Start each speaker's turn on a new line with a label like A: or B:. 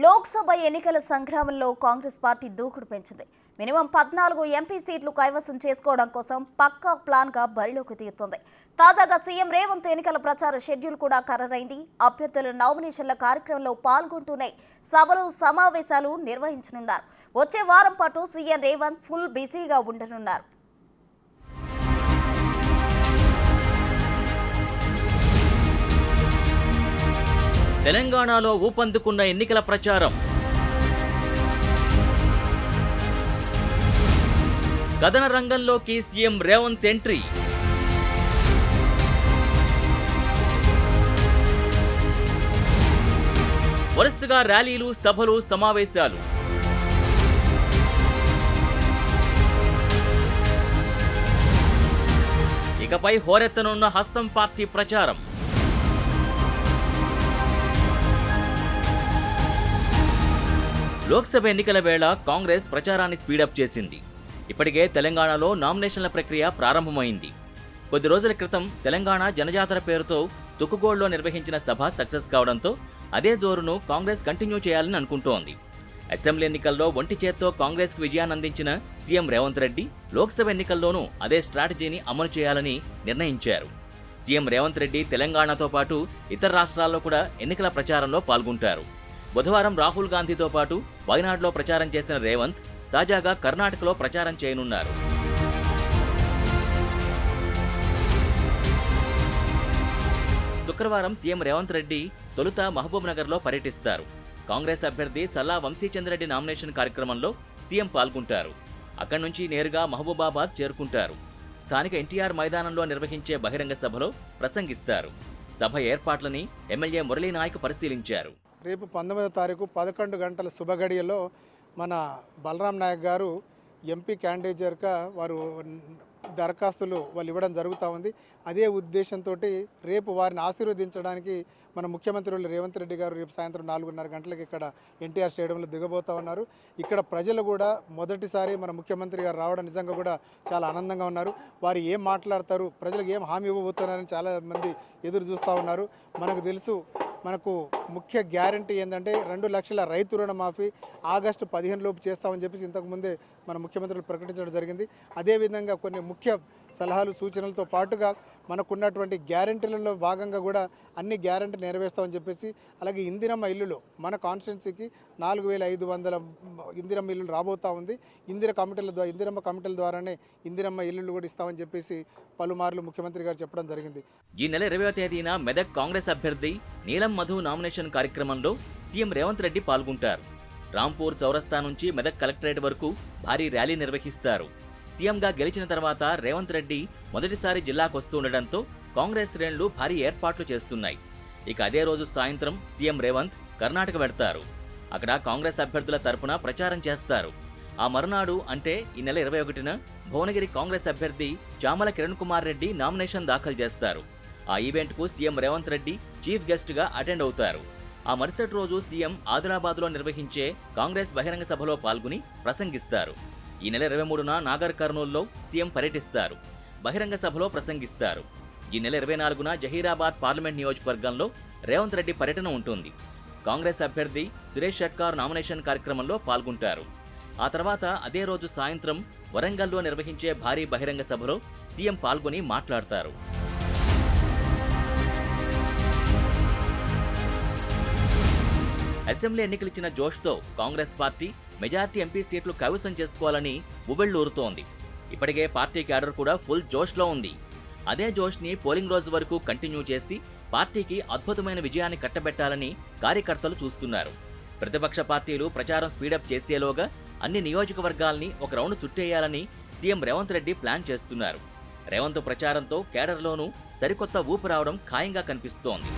A: లోక్సభ ఎన్నికల సంగ్రామంలో కాంగ్రెస్ పార్టీ దూకుడు పెంచింది. మినిమం 14 ఎంపీ సీట్లు కైవసం చేసుకోవడం కోసం పక్కా ప్లాన్ గా బరిలోకి దిగుతోంది. తాజాగా సీఎం రేవంత్ ఎన్నికల ప్రచార షెడ్యూల్ కూడా ఖరారైంది. అభ్యర్థుల నామినేషన్ల కార్యక్రమంలో పాల్గొంటూనే సభలు సమావేశాలు నిర్వహించనున్నారు. వచ్చే వారం పాటు సీఎం రేవంత్ ఫుల్ బిజీగా ఉండనున్నారు.
B: తెలంగాణలో ఊపందుకున్న ఎన్నికల ప్రచారం. కథన రంగంలోకి సీఎం రేవంత్ ఎంట్రీ. వరుసగా ర్యాలీలు, సభలు, సమావేశాలు. ఇకపై హోరెత్తనున్న హస్తం పార్టీ ప్రచారం. లోక్సభ ఎన్నికల వేళ కాంగ్రెస్ ప్రచారాన్ని స్పీడప్ చేసింది. ఇప్పటికే తెలంగాణలో నామినేషన్ల ప్రక్రియ ప్రారంభమైంది. కొద్ది రోజుల క్రితం తెలంగాణ జనజాతర పేరుతో తుక్కుగూడలో నిర్వహించిన సభ సక్సెస్ కావడంతో అదే జోరును కాంగ్రెస్ కంటిన్యూ చేయాలని అనుకుంటోంది. అసెంబ్లీ ఎన్నికల్లో ఒంటి చేత్తో కాంగ్రెస్కు విజయాన్ని అందించిన సీఎం రేవంత్ రెడ్డి లోక్సభ ఎన్నికల్లోనూ అదే స్ట్రాటజీని అమలు చేయాలని నిర్ణయించారు. సీఎం రేవంత్ రెడ్డి తెలంగాణతో పాటు ఇతర రాష్ట్రాల్లో కూడా ఎన్నికల ప్రచారంలో పాల్గొంటారు. బుధవారం రాహుల్ గాంధీతో పాటు వయనాడ్లో ప్రచారం చేసిన రేవంత్ తాజాగా కర్ణాటకలో ప్రచారం చేయనున్నారు. శుక్రవారం సీఎం రేవంత్ రెడ్డి తొలుత మహబూబ్ నగర్లో పర్యటిస్తారు. కాంగ్రెస్ అభ్యర్థి చల్లా వంశీచంద్రెడ్డి నామినేషన్ కార్యక్రమంలో సీఎం పాల్గొంటారు. అక్కడి నుంచి నేరుగా మహబూబాబాద్ చేరుకుంటారు. స్థానిక ఎన్టీఆర్ మైదానంలో నిర్వహించే బహిరంగ సభలో ప్రసంగిస్తారు. సభ ఏర్పాట్లని ఎమ్మెల్యే మురళీనాయక్ పరిశీలించారు.
C: రేపు 19వ తారీఖు 11 గంటల శుభగడియలో మన బలరాం నాయక్ గారు ఎంపీ క్యాండిడేట్గా వారు దరఖాస్తులు వాళ్ళు ఇవ్వడం జరుగుతూ ఉంది. అదే ఉద్దేశంతో రేపు వారిని ఆశీర్వదించడానికి మన ముఖ్యమంత్రి రేవంత్ రెడ్డి గారు రేపు సాయంత్రం 4:30 గంటలకు ఇక్కడ ఎన్టీఆర్ స్టేడియంలో దిగబోతూ ఉన్నారు. ఇక్కడ ప్రజలు కూడా మొదటిసారి మన ముఖ్యమంత్రి గారు రావడం నిజంగా కూడా చాలా ఆనందంగా ఉన్నారు. వారు ఏం మాట్లాడతారు, ప్రజలకు ఏం హామీ ఇవ్వబోతున్నారని చాలామంది ఎదురు చూస్తూ ఉన్నారు. మనకు తెలుసు, మనకు ముఖ్య గ్యారంటీ ఏంటంటే 2 లక్షల రైతు రుణమాఫీ ఆగస్టు 15 లోపు చేస్తామని చెప్పేసి ఇంతకుముందే మన ముఖ్యమంత్రులు ప్రకటించడం జరిగింది. అదేవిధంగా కొన్ని ముఖ్య సలహాలు, సూచనలతో పాటుగా మనకున్నటువంటి గ్యారంటీలలో భాగంగా కూడా అన్ని గ్యారంటీ నెరవేరుస్తామని చెప్పేసి, అలాగే ఇందిరమ్మ ఇల్లులు మన కాన్స్టిట్యున్సీకి 4500 ఇందిరమ్మ ఇల్లులు రాబోతూ ఉంది. ఇందిరమ్మ కమిటీల ద్వారానే ఇందిరమ్మ ఇల్లులు కూడా ఇస్తామని చెప్పేసి పలుమార్లు ముఖ్యమంత్రి గారు చెప్పడం జరిగింది.
B: ఈ నెల 20వ తేదీన మెదక్ కాంగ్రెస్ అభ్యర్థి నీలం మధు నామినేషన్ కార్యక్రమంలో సీఎం రేవంత్ రెడ్డి పాల్గొంటారు. రాంపూర్ చౌరస్తా నుంచి మెదక్ కలెక్టరేట్ వరకు భారీ ర్యాలీ నిర్వహిస్తారు. సీఎంగా గెలిచిన తర్వాత రేవంత్ రెడ్డి మొదటిసారి జిల్లాకు వస్తుండటంతో కాంగ్రెస్ శ్రేణులు భారీ ఏర్పాట్లు చేస్తున్నాయి. ఇక అదే రోజు సాయంత్రం సీఎం రేవంత్ కర్ణాటక వెడతారు. అక్కడ కాంగ్రెస్ అభ్యర్థుల తరపున ప్రచారం చేస్తారు. ఆ మరునాడు అంటే ఈ నెల 21న భువనగిరి కాంగ్రెస్ అభ్యర్థి చామల కిరణ్ కుమార్ రెడ్డి నామినేషన్ దాఖలు చేస్తారు. ఆ ఈవెంట్కు సీఎం రేవంత్ రెడ్డి చీఫ్ గెస్ట్గా అటెండ్ అవుతారు. ఆ మరుసటి రోజు సీఎం ఆదిలాబాద్లో నిర్వహించే కాంగ్రెస్ బహిరంగ సభలో పాల్గొని ప్రసంగిస్తారు. ఈ నెల 23న నాగర్ కర్నూల్లో సీఎం పర్యటిస్తారు. బహిరంగ సభలో ప్రసంగిస్తారు. ఈ నెల 24న జహీరాబాద్ పార్లమెంట్ నియోజకవర్గంలో రేవంత్ రెడ్డి పర్యటన ఉంటుంది. కాంగ్రెస్ అభ్యర్థి సురేష్ షట్కార్ నామినేషన్ కార్యక్రమంలో పాల్గొంటారు. ఆ తర్వాత అదే రోజు సాయంత్రం వరంగల్లో నిర్వహించే భారీ బహిరంగ సభలో సీఎం పాల్గొని మాట్లాడతారు. అసెంబ్లీ ఎన్నికలిచ్చిన జోష్తో కాంగ్రెస్ పార్టీ మెజార్టీ ఎంపీ సీట్లు కైవసం చేసుకోవాలని ఉవ్వెళ్లూరుతోంది. ఇప్పటికే పార్టీ క్యాడర్ కూడా ఫుల్ జోష్లో ఉంది. అదే జోష్ని పోలింగ్ రోజు వరకు కంటిన్యూ చేసి పార్టీకి అద్భుతమైన విజయాన్ని కట్టబెట్టాలని కార్యకర్తలు చూస్తున్నారు. ప్రతిపక్ష పార్టీలు ప్రచారం స్పీడప్ చేసేలోగా అన్ని నియోజకవర్గాల్ని ఒక రౌండ్ చుట్టేయాలని సీఎం రేవంత్ రెడ్డి ప్లాన్ చేస్తున్నారు. రేవంత్ ప్రచారంతో కేడర్లోనూ సరికొత్త ఊపు రావడం ఖాయంగా కనిపిస్తోంది.